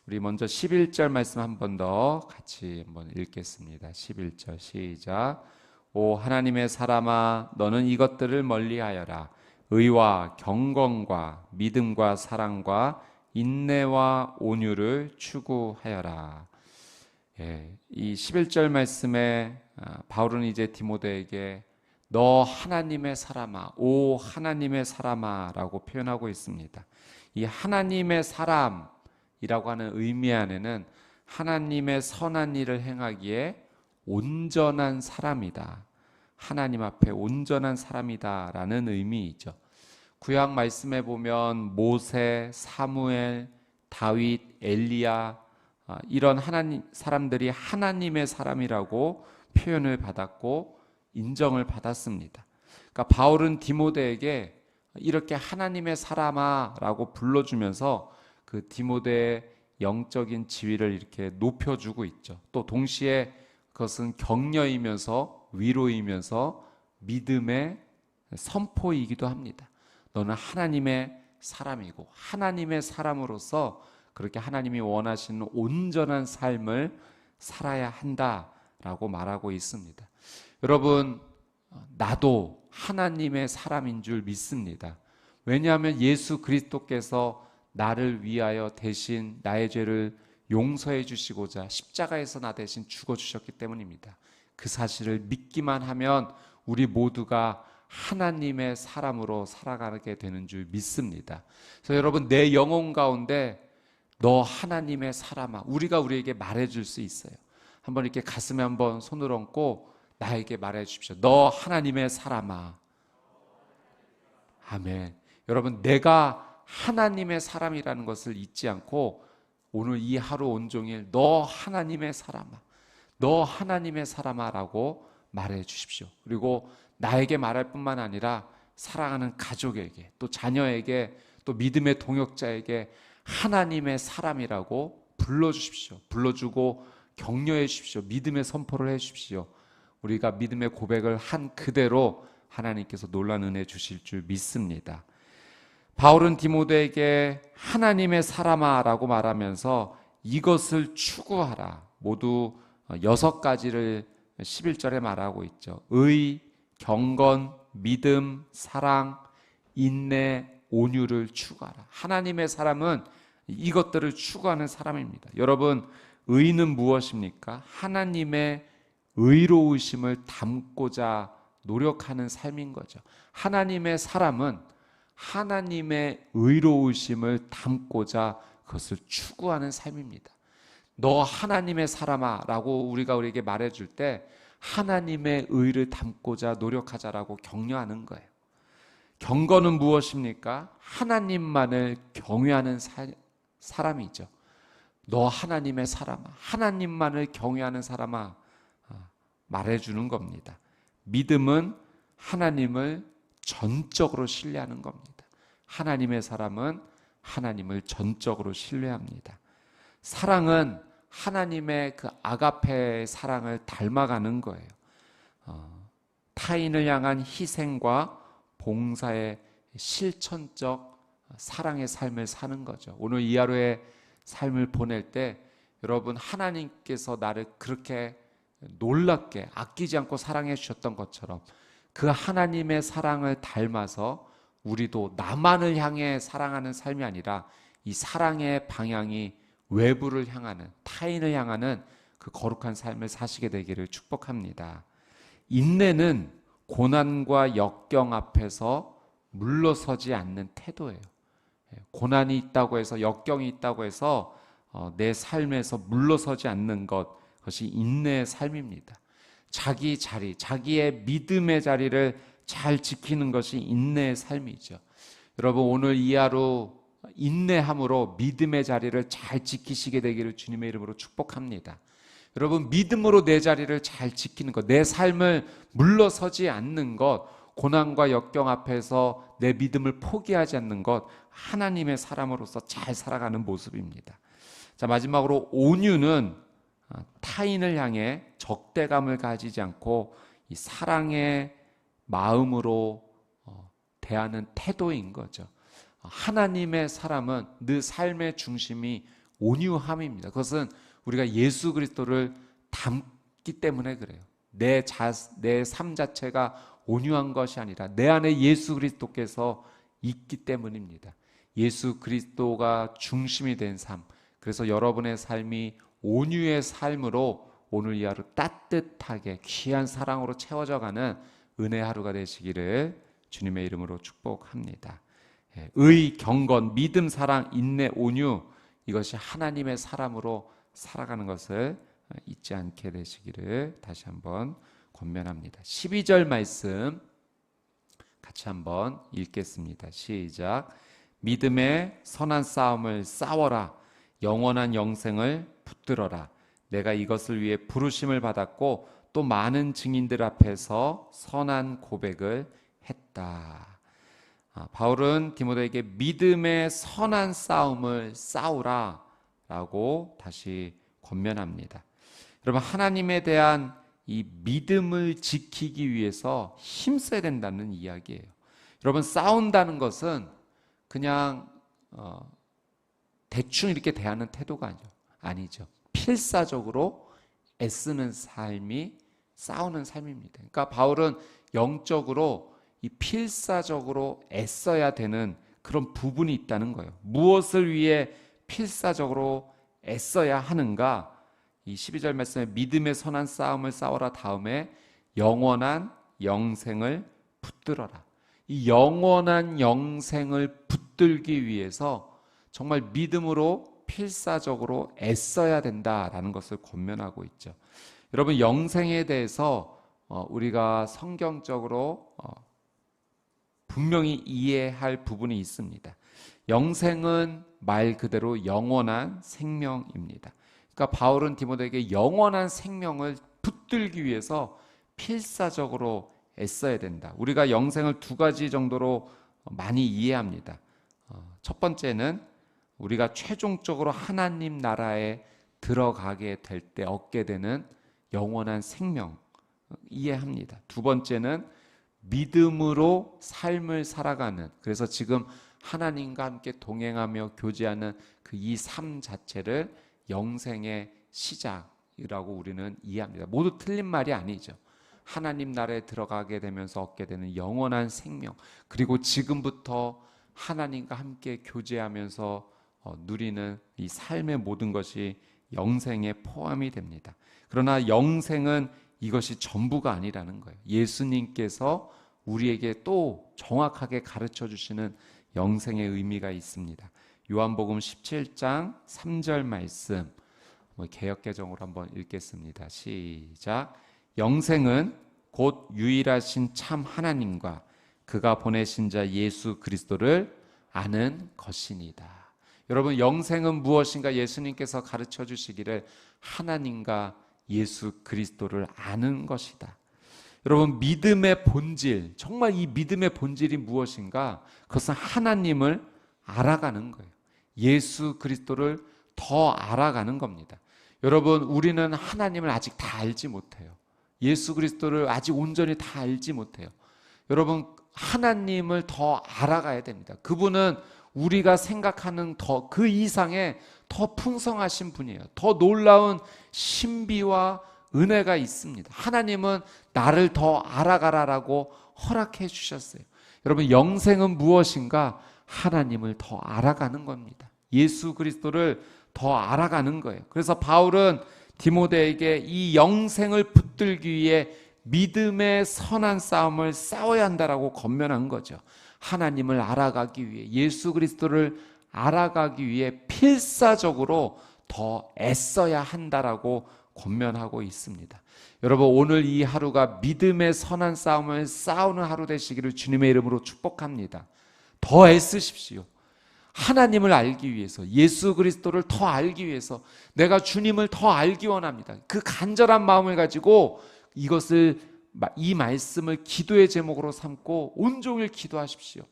우리 먼저 11절 말씀 한 번 더 같이 한번 읽겠습니다. 11절 시작. 오 하나님의 사람아 너는 이것들을 멀리하여라. 의와 경건과 믿음과 사랑과 인내와 온유를 추구하여라. 이 11절 말씀에 바울은 이제 디모데에게 너 하나님의 사람아, 오 하나님의 사람아라고 표현하고 있습니다. 이 하나님의 사람이라고 하는 의미 안에는 하나님의 선한 일을 행하기에 온전한 사람이다. 하나님 앞에 온전한 사람이다라는 의미이죠. 구약 말씀에 보면 모세, 사무엘, 다윗, 엘리야 이런 하나님 사람들이 하나님의 사람이라고 표현을 받았고 인정을 받았습니다. 그러니까 바울은 디모데에게 이렇게 하나님의 사람아라고 불러주면서 그 디모데의 영적인 지위를 이렇게 높여주고 있죠. 또 동시에 그것은 격려이면서 위로이면서 믿음의 선포이기도 합니다. 너는 하나님의 사람이고 하나님의 사람으로서 그렇게 하나님이 원하시는 온전한 삶을 살아야 한다라고 말하고 있습니다. 여러분, 나도 하나님의 사람인 줄 믿습니다. 왜냐하면 예수 그리스도께서 나를 위하여 대신 나의 죄를 용서해 주시고자 십자가에서 나 대신 죽어 주셨기 때문입니다. 그 사실을 믿기만 하면 우리 모두가 하나님의 사람으로 살아가게 되는 줄 믿습니다. 그래서 여러분, 내 영혼 가운데 너 하나님의 사람아, 우리가 우리에게 말해줄 수 있어요. 한번 이렇게 가슴에 한번 손을 얹고 나에게 말해 주십시오. 너 하나님의 사람아. 아멘. 여러분, 내가 하나님의 사람이라는 것을 잊지 않고 오늘 이 하루 온종일 너 하나님의 사람아, 너 하나님의 사람아라고 말해 주십시오. 그리고 나에게 말할 뿐만 아니라 사랑하는 가족에게, 또 자녀에게, 또 믿음의 동역자에게 하나님의 사람이라고 불러주십시오. 불러주고 격려해 주십시오. 믿음의 선포를 해 주십시오. 우리가 믿음의 고백을 한 그대로 하나님께서 놀라운 은혜 주실 줄 믿습니다. 바울은 디모데에게 하나님의 사람아라고 말하면서 이것을 추구하라. 모두 6가지를 11절에 말하고 있죠. 의, 경건, 믿음, 사랑, 인내, 온유를 추구하라. 하나님의 사람은 이것들을 추구하는 사람입니다. 여러분, 의는 무엇입니까? 하나님의 의로우심을 담고자 노력하는 삶인 거죠. 하나님의 사람은 하나님의 의로우심을 담고자 그것을 추구하는 삶입니다. 너 하나님의 사람아 라고 우리에게 말해줄 때 하나님의 의를 담고자 노력하자라고 격려하는 거예요. 경건은 무엇입니까? 하나님만을 경외하는 사람이죠. 너 하나님의 사람아, 하나님만을 경외하는 사람아 말해주는 겁니다. 믿음은 하나님을 전적으로 신뢰하는 겁니다. 하나님의 사람은 하나님을 전적으로 신뢰합니다. 사랑은 하나님의 그 아가페의 사랑을 닮아가는 거예요. 타인을 향한 희생과 봉사의 실천적 사랑의 삶을 사는 거죠. 오늘 이 하루의 삶을 보낼 때 여러분, 하나님께서 나를 그렇게 놀랍게 아끼지 않고 사랑해 주셨던 것처럼 그 하나님의 사랑을 닮아서 우리도 나만을 향해 사랑하는 삶이 아니라 이 사랑의 방향이 외부를 향하는, 타인을 향하는 그 거룩한 삶을 사시게 되기를 축복합니다. 인내는 고난과 역경 앞에서 물러서지 않는 태도예요. 고난이 있다고 해서, 역경이 있다고 해서 내 삶에서 물러서지 않는 것, 그것이 인내의 삶입니다. 자기 자리, 자기의 믿음의 자리를 잘 지키는 것이 인내의 삶이죠. 여러분, 오늘 이 하루 인내함으로 믿음의 자리를 잘 지키시게 되기를 주님의 이름으로 축복합니다. 여러분, 믿음으로 내 자리를 잘 지키는 것, 내 삶을 물러서지 않는 것, 고난과 역경 앞에서 내 믿음을 포기하지 않는 것, 하나님의 사람으로서 잘 살아가는 모습입니다. 자, 마지막으로 온유는 타인을 향해 적대감을 가지지 않고 이 사랑의 마음으로 대하는 태도인 거죠. 하나님의 사람은 늘 삶의 중심이 온유함입니다. 그것은 우리가 예수 그리스도를 닮기 때문에 그래요. 내 삶 자체가 온유한 것이 아니라 내 안에 예수 그리스도께서 있기 때문입니다. 예수 그리스도가 중심이 된 삶, 그래서 여러분의 삶이 온유의 삶으로 오늘 이 하루 따뜻하게 귀한 사랑으로 채워져가는 은혜 하루가 되시기를 주님의 이름으로 축복합니다. 의, 경건, 믿음, 사랑, 인내, 온유, 이것이 하나님의 사람으로 살아가는 것을 잊지 않게 되시기를 다시 한번 권면합니다. 12절 말씀 같이 한번 읽겠습니다. 시작. 믿음의 선한 싸움을 싸워라. 영원한 영생을 붙들어라. 내가 이것을 위해 부르심을 받았고 또 많은 증인들 앞에서 선한 고백을 했다. 바울은 디모데에게 믿음의 선한 싸움을 싸우라 라고 다시 권면합니다. 여러분, 하나님에 대한 이 믿음을 지키기 위해서 힘써야 된다는 이야기예요. 여러분, 싸운다는 것은 그냥 대충 이렇게 대하는 태도가 아니죠. 필사적으로 애쓰는 삶이 싸우는 삶입니다. 그러니까 바울은 영적으로 이 필사적으로 애써야 되는 그런 부분이 있다는 거예요. 무엇을 위해 필사적으로 애써야 하는가? 이 12절 말씀에 믿음의 선한 싸움을 싸워라 다음에 영원한 영생을 붙들어라. 이 영원한 영생을 붙들기 위해서 정말 믿음으로 필사적으로 애써야 된다라는 것을 권면하고 있죠. 여러분, 영생에 대해서 우리가 성경적으로 분명히 이해할 부분이 있습니다. 영생은 말 그대로 영원한 생명입니다. 그러니까 바울은 디모데에게 영원한 생명을 붙들기 위해서 필사적으로 애써야 된다. 우리가 영생을 두 가지 정도로 많이 이해합니다. 첫 번째는 우리가 최종적으로 하나님 나라에 들어가게 될 때 얻게 되는 영원한 생명 이해합니다. 두 번째는 믿음으로 삶을 살아가는, 그래서 지금 하나님과 함께 동행하며 교제하는 그 이 삶 자체를 영생의 시작이라고 우리는 이해합니다. 모두 틀린 말이 아니죠. 하나님 나라에 들어가게 되면서 얻게 되는 영원한 생명, 그리고 지금부터 하나님과 함께 교제하면서 누리는 이 삶의 모든 것이 영생에 포함이 됩니다. 그러나 영생은 이것이 전부가 아니라는 거예요. 예수님께서 우리에게 또 정확하게 가르쳐 주시는 영생의 의미가 있습니다. 요한복음 17장 3절 말씀 개역개정으로 한번 읽겠습니다. 시작. 영생은 곧 유일하신 참 하나님과 그가 보내신 자 예수 그리스도를 아는 것이니다. 여러분, 영생은 무엇인가? 예수님께서 가르쳐 주시기를 하나님과 예수 그리스도를 아는 것이다. 여러분, 믿음의 본질, 정말 이 믿음의 본질이 무엇인가? 그것은 하나님을 알아가는 거예요. 예수 그리스도를 더 알아가는 겁니다. 여러분, 우리는 하나님을 아직 다 알지 못해요. 예수 그리스도를 아직 온전히 다 알지 못해요. 여러분, 하나님을 더 알아가야 됩니다. 그분은 우리가 생각하는 그 이상의 더 풍성하신 분이에요. 더 놀라운 신비와 은혜가 있습니다. 하나님은 나를 더 알아가라라고 허락해 주셨어요. 여러분, 영생은 무엇인가? 하나님을 더 알아가는 겁니다. 예수 그리스도를 더 알아가는 거예요. 그래서 바울은 디모데에게 이 영생을 붙들기 위해 믿음의 선한 싸움을 싸워야 한다라고 권면한 거죠. 하나님을 알아가기 위해, 예수 그리스도를 알아가기 위해 필사적으로 더 애써야 한다라고 권면하고 있습니다. 여러분, 오늘 이 하루가 믿음의 선한 싸움을 싸우는 하루 되시기를 주님의 이름으로 축복합니다. 더 애쓰십시오. 하나님을 알기 위해서, 예수 그리스도를 더 알기 위해서, 내가 주님을 더 알기 원합니다. 그 간절한 마음을 가지고 이 말씀을 기도의 제목으로 삼고 온종일 기도하십시오.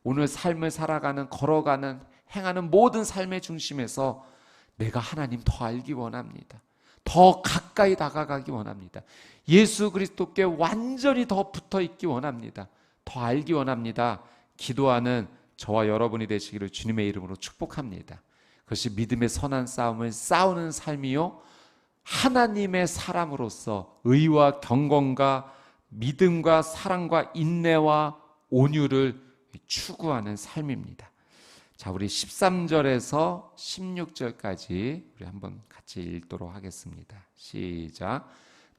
오늘 삶을 살아가는, 걸어가는, 행하는 모든 삶의 중심에서 내가 하나님 더 알기 원합니다. 더 가까이 다가가기 원합니다. 예수 그리스도께 완전히 더 붙어 있기 원합니다. 더 알기 원합니다. 기도하는 저와 여러분이 되시기를 주님의 이름으로 축복합니다. 그것이 믿음의 선한 싸움을 싸우는 삶이요, 하나님의 사람으로서 의와 경건과 믿음과 사랑과 인내와 온유를 추구하는 삶입니다. 자, 우리 13절에서 16절까지 우리 한번 같이 읽도록 하겠습니다. 시작.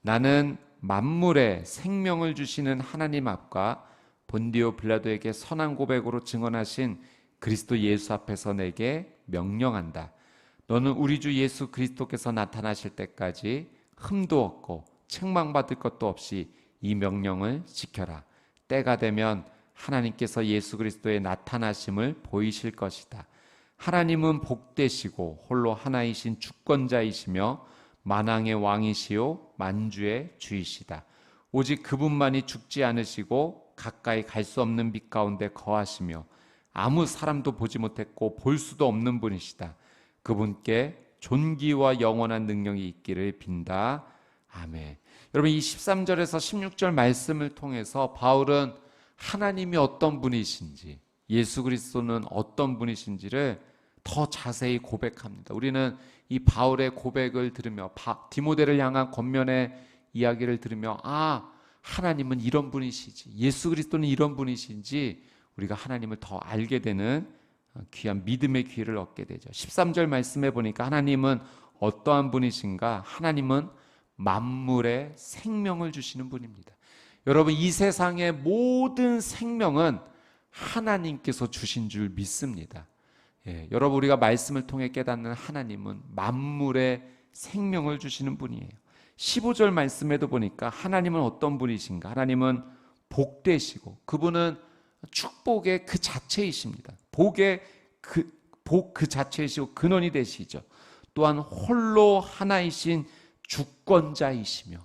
나는 만물에 생명을 주시는 하나님 앞과 본디오 빌라도에게 선한 고백으로 증언하신 그리스도 예수 앞에서 내게 명령한다. 너는 우리 주 예수 그리스도께서 나타나실 때까지 흠도 없고 책망받을 것도 없이 이 명령을 지켜라. 때가 되면 하나님께서 예수 그리스도의 나타나심을 보이실 것이다. 하나님은 복되시고 홀로 하나이신 주권자이시며 만왕의 왕이시요 만주의 주이시다. 오직 그분만이 죽지 않으시고 가까이 갈 수 없는 빛 가운데 거하시며 아무 사람도 보지 못했고 볼 수도 없는 분이시다. 그분께 존귀와 영원한 능력이 있기를 빈다. 아멘. 여러분, 이 13절에서 16절 말씀을 통해서 바울은 하나님이 어떤 분이신지, 예수 그리스도는 어떤 분이신지를 더 자세히 고백합니다. 우리는 이 바울의 고백을 들으며 디모데를 향한 권면의 이야기를 들으며 하나님은 이런 분이시지, 예수 그리스도는 이런 분이신지 우리가 하나님을 더 알게 되는 귀한 믿음의 기회를 얻게 되죠. 13절 말씀해 보니까 하나님은 어떠한 분이신가? 하나님은 만물에 생명을 주시는 분입니다. 여러분, 이 세상의 모든 생명은 하나님께서 주신 줄 믿습니다. 여러분, 우리가 말씀을 통해 깨닫는 하나님은 만물에 생명을 주시는 분이에요. 15절 말씀에도 보니까 하나님은 어떤 분이신가? 하나님은 복되시고 그분은 축복의 그 자체이십니다. 복의 복 그 자체이시고 근원이 되시죠. 또한 홀로 하나이신 주권자이시며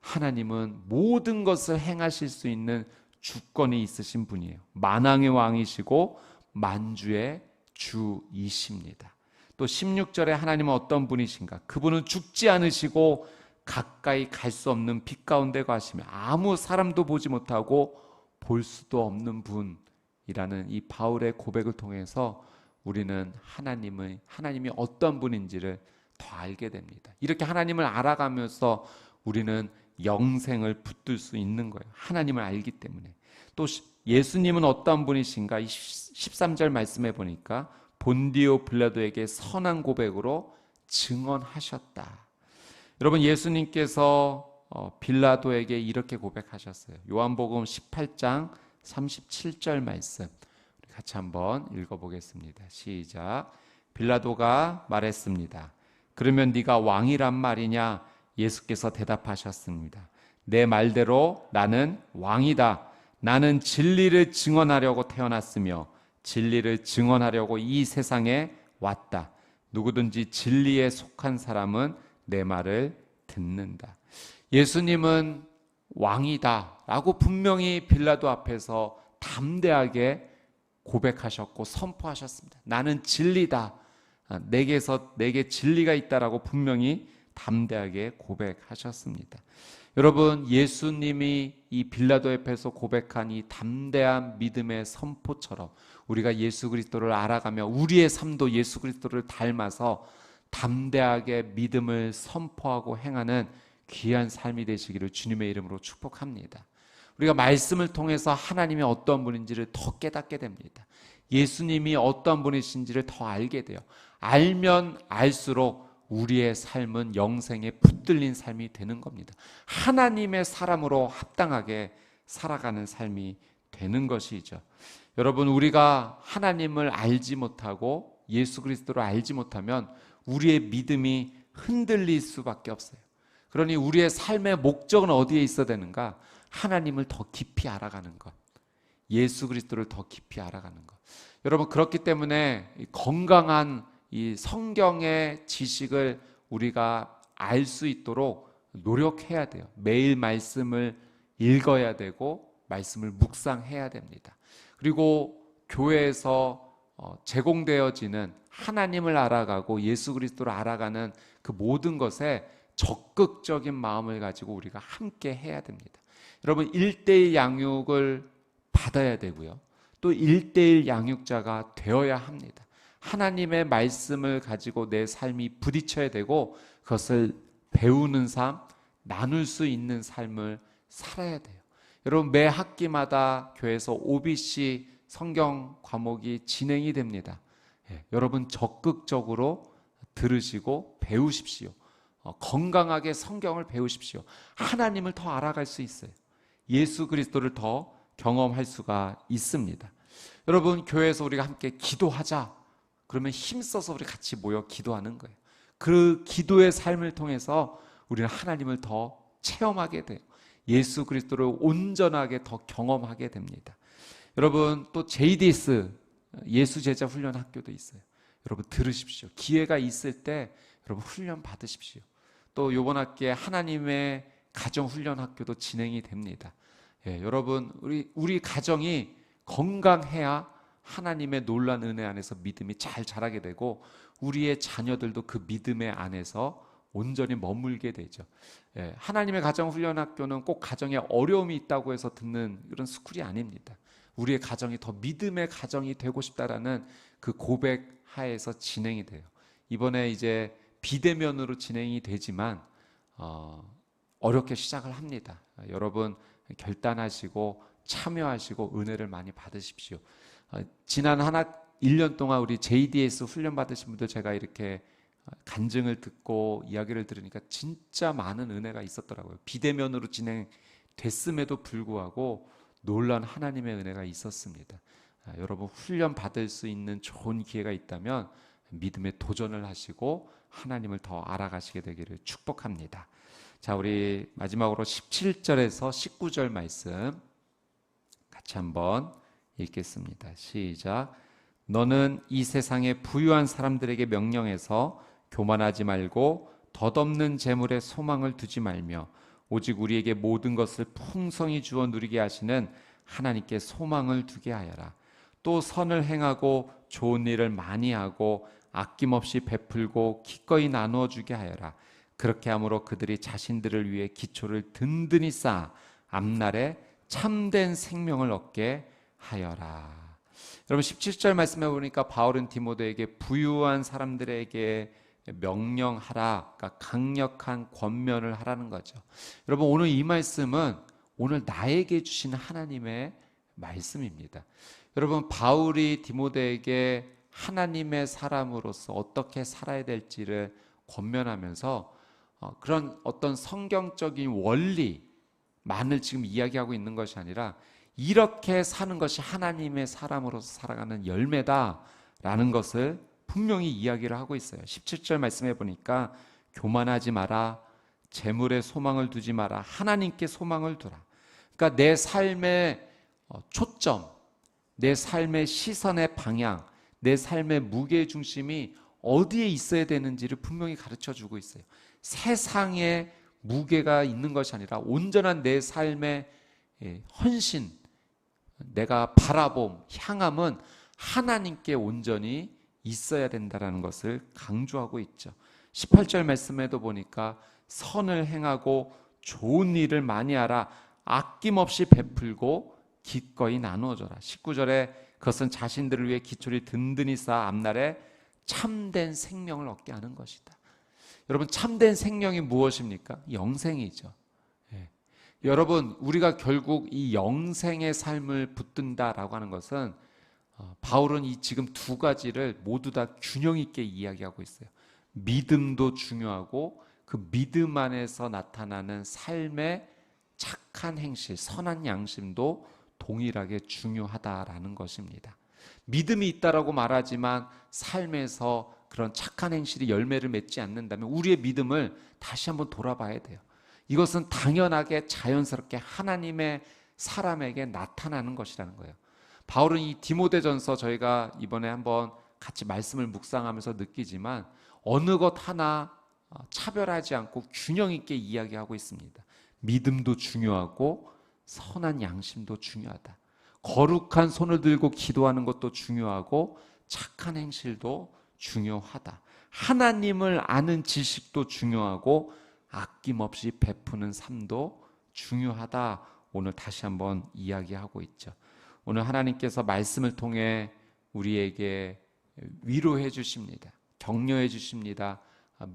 하나님은 모든 것을 행하실 수 있는 주권이 있으신 분이에요. 만왕의 왕이시고 만주의 주이십니다. 또 16절에 하나님은 어떤 분이신가? 그분은 죽지 않으시고 가까이 갈 수 없는 빛 가운데 가시며 아무 사람도 보지 못하고 볼 수도 없는 분이라는 이 바울의 고백을 통해서 우리는 하나님이 어떤 분인지를 더 알게 됩니다. 이렇게 하나님을 알아가면서 우리는 영생을 붙들 수 있는 거예요. 하나님을 알기 때문에. 또 예수님은 어떤 분이신가? 13절 말씀해 보니까 본디오 빌라도에게 선한 고백으로 증언하셨다. 여러분, 예수님께서 빌라도에게 이렇게 고백하셨어요. 요한복음 18장 37절 말씀 같이 한번 읽어보겠습니다. 시작. 빌라도가 말했습니다. 그러면 네가 왕이란 말이냐? 예수께서 대답하셨습니다. 내 말대로 나는 왕이다. 나는 진리를 증언하려고 태어났으며 진리를 증언하려고 이 세상에 왔다. 누구든지 진리에 속한 사람은 내 말을 듣는다. 예수님은 왕이다 라고 분명히 빌라도 앞에서 담대하게 고백하셨고 선포하셨습니다. 나는 진리다. 내게 진리가 있다라고 분명히 담대하게 고백하셨습니다. 여러분, 예수님이 이 빌라도 앞에서 고백한 이 담대한 믿음의 선포처럼 우리가 예수 그리스도를 알아가며 우리의 삶도 예수 그리스도를 닮아서 담대하게 믿음을 선포하고 행하는 귀한 삶이 되시기를 주님의 이름으로 축복합니다. 우리가 말씀을 통해서 하나님이 어떤 분인지를 더 깨닫게 됩니다. 예수님이 어떤 분이신지를 더 알게 돼요. 알면 알수록 우리의 삶은 영생에 붙들린 삶이 되는 겁니다. 하나님의 사람으로 합당하게 살아가는 삶이 되는 것이죠. 여러분, 우리가 하나님을 알지 못하고 예수 그리스도를 알지 못하면 우리의 믿음이 흔들릴 수밖에 없어요. 그러니 우리의 삶의 목적은 어디에 있어야 되는가? 하나님을 더 깊이 알아가는 것, 예수 그리스도를 더 깊이 알아가는 것. 여러분, 그렇기 때문에 건강한 이 성경의 지식을 우리가 알 수 있도록 노력해야 돼요. 매일 말씀을 읽어야 되고 말씀을 묵상해야 됩니다. 그리고 교회에서 제공되어지는 하나님을 알아가고 예수 그리스도를 알아가는 그 모든 것에 적극적인 마음을 가지고 우리가 함께 해야 됩니다. 여러분, 1:1 양육을 받아야 되고요. 또 1:1 양육자가 되어야 합니다. 하나님의 말씀을 가지고 내 삶이 부딪혀야 되고 그것을 배우는 삶, 나눌 수 있는 삶을 살아야 돼요. 여러분 매 학기마다 교회에서 OBC 성경 과목이 진행이 됩니다. 여러분 적극적으로 들으시고 배우십시오. 건강하게 성경을 배우십시오. 하나님을 더 알아갈 수 있어요. 예수 그리스도를 더 경험할 수가 있습니다. 여러분 교회에서 우리가 함께 기도하자 그러면 힘써서 우리 같이 모여 기도하는 거예요. 그 기도의 삶을 통해서 우리는 하나님을 더 체험하게 돼요. 예수 그리스도를 온전하게 더 경험하게 됩니다. 여러분 또 JDS 예수 제자 훈련 학교도 있어요. 여러분 들으십시오. 기회가 있을 때 여러분 훈련 받으십시오. 또 이번 학기에 하나님의 가정 훈련 학교도 진행이 됩니다. 여러분 우리 가정이 건강해야 하나님의 놀라운 은혜 안에서 믿음이 잘 자라게 되고 우리의 자녀들도 그 믿음의 안에서 온전히 머물게 되죠. 하나님의 가정 훈련 학교는 꼭 가정에 어려움이 있다고 해서 듣는 그런 스쿨이 아닙니다. 우리의 가정이 더 믿음의 가정이 되고 싶다라는 그 고백 하에서 진행이 돼요. 이번에 이제 비대면으로 진행이 되지만 어렵게 시작을 합니다. 여러분 결단하시고 참여하시고 은혜를 많이 받으십시오. 지난 1년 동안 우리 JDS 훈련 받으신 분들 제가 이렇게 간증을 듣고 이야기를 들으니까 진짜 많은 은혜가 있었더라고요. 비대면으로 진행됐음에도 불구하고 놀라운 하나님의 은혜가 있었습니다. 여러분 훈련 받을 수 있는 좋은 기회가 있다면 믿음의 도전을 하시고 하나님을 더 알아가시게 되기를 축복합니다. 자, 우리 마지막으로 17절에서 19절 말씀 같이 한번 읽겠습니다. 시작. 너는 이 세상의 부유한 사람들에게 명령해서 교만하지 말고 덧없는 재물에 소망을 두지 말며 오직 우리에게 모든 것을 풍성히 주어 누리게 하시는 하나님께 소망을 두게 하여라. 또 선을 행하고 좋은 일을 많이 하고 아낌없이 베풀고 기꺼이 나누어 주게 하여라. 그렇게 함으로 그들이 자신들을 위해 기초를 든든히 쌓아 앞날에 참된 생명을 얻게 하여라. 여러분 17절 말씀해 보니까 바울은 디모데에게 부유한 사람들에게 명령하라, 그러니까 강력한 권면을 하라는 거죠. 여러분 오늘 이 말씀은 오늘 나에게 주신 하나님의 말씀입니다. 여러분 바울이 디모데에게 하나님의 사람으로서 어떻게 살아야 될지를 권면하면서 그런 어떤 성경적인 원리만을 지금 이야기하고 있는 것이 아니라 이렇게 사는 것이 하나님의 사람으로서 살아가는 열매다라는 것을 분명히 이야기를 하고 있어요. 17절 말씀해 보니까 교만하지 마라, 재물에 소망을 두지 마라, 하나님께 소망을 두라. 그러니까 내 삶의 초점, 내 삶의 시선의 방향, 내 삶의 무게 중심이 어디에 있어야 되는지를 분명히 가르쳐 주고 있어요. 세상에 무게가 있는 것이 아니라 온전한 내 삶의 헌신, 내가 바라봄, 향함은 하나님께 온전히 있어야 된다는 것을 강조하고 있죠. 18절 말씀에도 보니까 선을 행하고 좋은 일을 많이 하라, 아낌없이 베풀고 기꺼이 나누어줘라. 19절에 그것은 자신들을 위해 기초를 든든히 쌓아 앞날에 참된 생명을 얻게 하는 것이다. 여러분 참된 생명이 무엇입니까? 영생이죠. 여러분 우리가 결국 이 영생의 삶을 붙든다라고 하는 것은 바울은 이 지금 두 가지를 모두 다 균형 있게 이야기하고 있어요. 믿음도 중요하고 그 믿음 안에서 나타나는 삶의 착한 행실, 선한 양심도 동일하게 중요하다라는 것입니다. 믿음이 있다라고 말하지만 삶에서 그런 착한 행실이 열매를 맺지 않는다면 우리의 믿음을 다시 한번 돌아봐야 돼요. 이것은 당연하게 자연스럽게 하나님의 사람에게 나타나는 것이라는 거예요. 바울은 이 디모데전서 저희가 이번에 한번 같이 말씀을 묵상하면서 느끼지만 어느 것 하나 차별하지 않고 균형 있게 이야기하고 있습니다. 믿음도 중요하고 선한 양심도 중요하다. 거룩한 손을 들고 기도하는 것도 중요하고 착한 행실도 중요하다. 하나님을 아는 지식도 중요하고 아낌없이 베푸는 삶도 중요하다. 오늘 다시 한번 이야기하고 있죠. 오늘 하나님께서 말씀을 통해 우리에게 위로해 주십니다. 격려해 주십니다.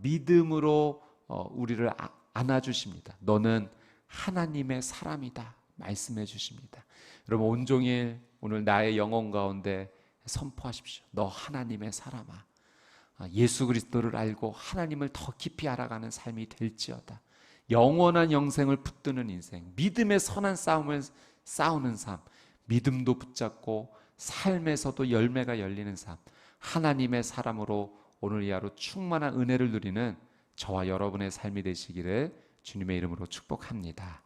믿음으로 우리를 안아주십니다. 너는 하나님의 사람이다 말씀해 주십니다. 여러분 온종일 오늘 나의 영혼 가운데 선포하십시오. 너 하나님의 사람아. 예수 그리스도를 알고 하나님을 더 깊이 알아가는 삶이 될지어다. 영원한 영생을 붙드는 인생, 믿음의 선한 싸움을 싸우는 삶, 믿음도 붙잡고 삶에서도 열매가 열리는 삶, 하나님의 사람으로 오늘 이 하루 충만한 은혜를 누리는 저와 여러분의 삶이 되시기를 주님의 이름으로 축복합니다.